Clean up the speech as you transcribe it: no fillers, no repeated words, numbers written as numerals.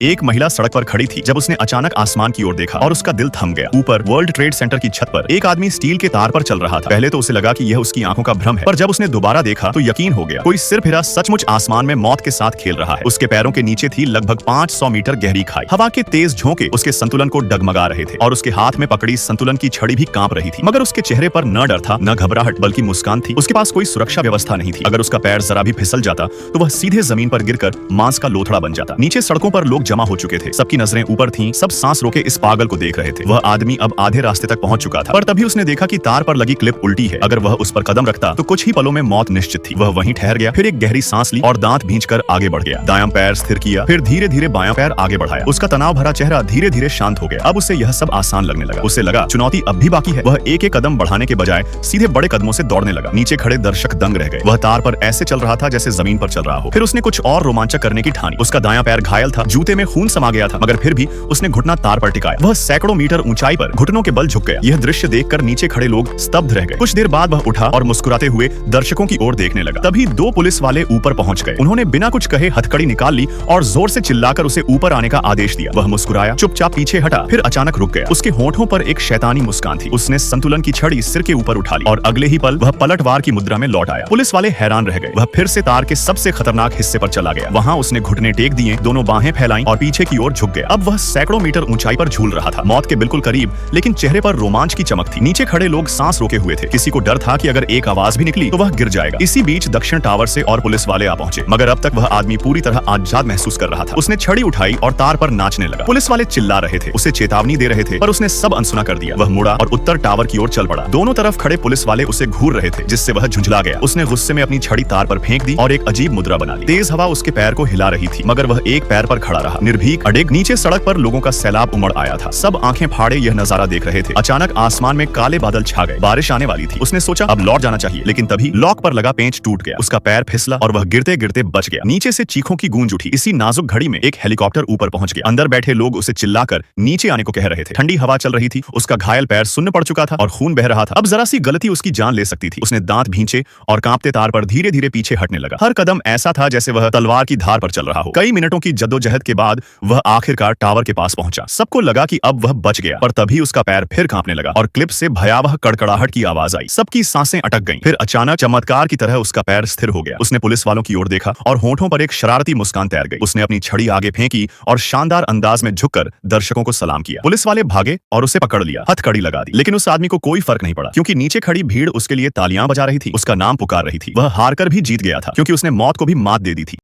एक महिला सड़क पर खड़ी थी जब उसने अचानक आसमान की ओर देखा और उसका दिल थम गया। ऊपर वर्ल्ड ट्रेड सेंटर की छत पर एक आदमी स्टील के तार पर चल रहा था। पहले तो उसे लगा कि यह उसकी आंखों का भ्रम है, पर जब उसने दोबारा देखा तो यकीन हो गया। कोई सिर फिरा सचमुच आसमान में मौत के साथ खेल रहा है। उसके पैरों के नीचे थी लगभग 500 मीटर गहरी खाई। हवा के तेज झोंके उसके संतुलन को डगमगा रहे थे और उसके हाथ में पकड़ी संतुलन की छड़ी भी कांप रही थी। मगर उसके चेहरे पर न डर था न घबराहट, बल्कि मुस्कान थी। उसके पास कोई सुरक्षा व्यवस्था नहीं थी। अगर उसका पैर जरा भी फिसल जाता तो वह सीधे जमीन पर गिरकर मांस का लोथड़ा बन जाता। नीचे सड़कों पर लोग जमा हो चुके थे। सबकी नजरें ऊपर थीं, सब सांस रोके इस पागल को देख रहे थे। वह आदमी अब आधे रास्ते तक पहुंच चुका था, पर तभी उसने देखा कि तार पर लगी क्लिप उल्टी है। अगर वह उस पर कदम रखता तो कुछ ही पलों में मौत निश्चित थी। वह वहीं ठहर गया, फिर एक गहरी सांस ली और दांत भींचकर आगे बढ़ गया। दायां पैर स्थिर किया, फिर धीरे धीरे बायां पैर आगे बढ़ाया। उसका तनाव भरा चेहरा धीरे धीरे शांत हो गया। अब उसे यह सब आसान लगने लगा। उसे लगा चुनौती अब भी बाकी है। वह एक एक कदम बढ़ाने के बजाय सीधे बड़े कदमों से दौड़ने लगा। नीचे खड़े दर्शक दंग रह गए। वह तार पर ऐसे चल रहा था जैसे जमीन पर चल रहा हो। फिर उसने कुछ और रोमांचक करने की ठानी। उसका दायां पैर घायल था, जूते में खून समा गया था, मगर फिर भी उसने घुटना तार पर टिकाया। वह सैकड़ों मीटर ऊंचाई पर घुटनों के बल झुक गया। यह दृश्य देखकर नीचे खड़े लोग स्तब्ध रह गए। कुछ देर बाद वह उठा और मुस्कुराते हुए दर्शकों की ओर देखने लगा। तभी दो पुलिस वाले ऊपर पहुंच गए। उन्होंने बिना कुछ कहे हथकड़ी निकाल ली और जोर से चिल्लाकर उसे ऊपर आने का आदेश दिया। वह मुस्कुराया, चुपचाप पीछे हटा, फिर अचानक रुक गया। उसके होंठों पर एक शैतानी मुस्कान थी। उसने संतुलन की छड़ी सिर के ऊपर उठा ली और अगले ही पल वह पलटवार की मुद्रा में लौट आया। पुलिस वाले हैरान रह गए। वह फिर से तार के सबसे खतरनाक हिस्से पर चला गया। वहां उसने घुटने टेक दिए, दोनों बाहें फैलाई और पीछे की ओर झुक गया। अब वह सैकड़ों मीटर ऊंचाई पर झूल रहा था, मौत के बिल्कुल करीब, लेकिन चेहरे पर रोमांच की चमक थी। नीचे खड़े लोग सांस रोके हुए थे। किसी को डर था कि अगर एक आवाज भी निकली तो वह गिर जाएगा। इसी बीच दक्षिण टावर से और पुलिस वाले आ पहुंचे, मगर अब तक वह आदमी पूरी तरह आजाद महसूस कर रहा था। उसने छड़ी उठाई और तार पर नाचने लगा। पुलिस वाले चिल्ला रहे थे, उसे चेतावनी दे रहे थे, पर उसने सब अनसुना कर दिया। वह मुड़ा और उत्तर टावर की ओर चल पड़ा। दोनों तरफ खड़े पुलिस वाले उसे घूर रहे थे, जिससे वह झुंझला गया। उसने गुस्से में अपनी छड़ी तार पर फेंक दी और एक अजीब मुद्रा बना ली। तेज हवा उसके पैर को हिला रही थी, मगर वह एक पैर पर खड़ा रहा, निर्भीक, अडिग। नीचे सड़क पर लोगों का सैलाब उमड़ आया था। सब आंखें फाड़े यह नजारा देख रहे थे। अचानक आसमान में काले बादल छा गए। बारिश आने वाली थी। उसने सोचा अब लौट जाना चाहिए, लेकिन तभी लॉक पर लगा पेंच टूट गया। उसका पैर फिसला और वह गिरते गिरते बच गया। नीचे से चीखों की गूंज उठी। इसी नाजुक घड़ी में एक हेलीकॉप्टर ऊपर पहुंच गया। अंदर बैठे लोग उसे चिल्लाकर नीचे आने को कह रहे थे। ठंडी हवा चल रही थी। उसका घायल पैर सुन्न पड़ चुका था और खून बह रहा था। अब जरा सी गलती उसकी जान ले सकती थी। उसने दांत भींचे और कांपते तार पर धीरे धीरे पीछे हटने लगा। हर कदम ऐसा था जैसे वह तलवार की धार पर चल रहा हो। कई मिनटों की जद्दोजहद के बाद वह आखिरकार टावर के पास पहुंचा। सबको लगा कि अब वह बच गया, पर तभी उसका पैर फिर कांपने लगा और क्लिप से भयावह कड़कड़ाहट की आवाज आई। सबकी सांसें अटक गईं। फिर अचानक चमत्कार की तरह उसका पैर स्थिर हो गया। उसने पुलिस वालों की ओर देखा और होंठों पर एक शरारती मुस्कान तैर गई। उसने अपनी छड़ी आगे फेंकी और शानदार अंदाज में झुककर दर्शकों को सलाम किया। पुलिस वाले भागे और उसे पकड़ लिया, हथकड़ी लगा दी, लेकिन उस आदमी को कोई फर्क नहीं पड़ा, क्योंकि नीचे खड़ी भीड़ उसके लिए तालियां बजा रही थी, उसका नाम पुकार रही थी। वह हारकर भी जीत गया था, क्योंकि उसने मौत को भी मात दे दी थी।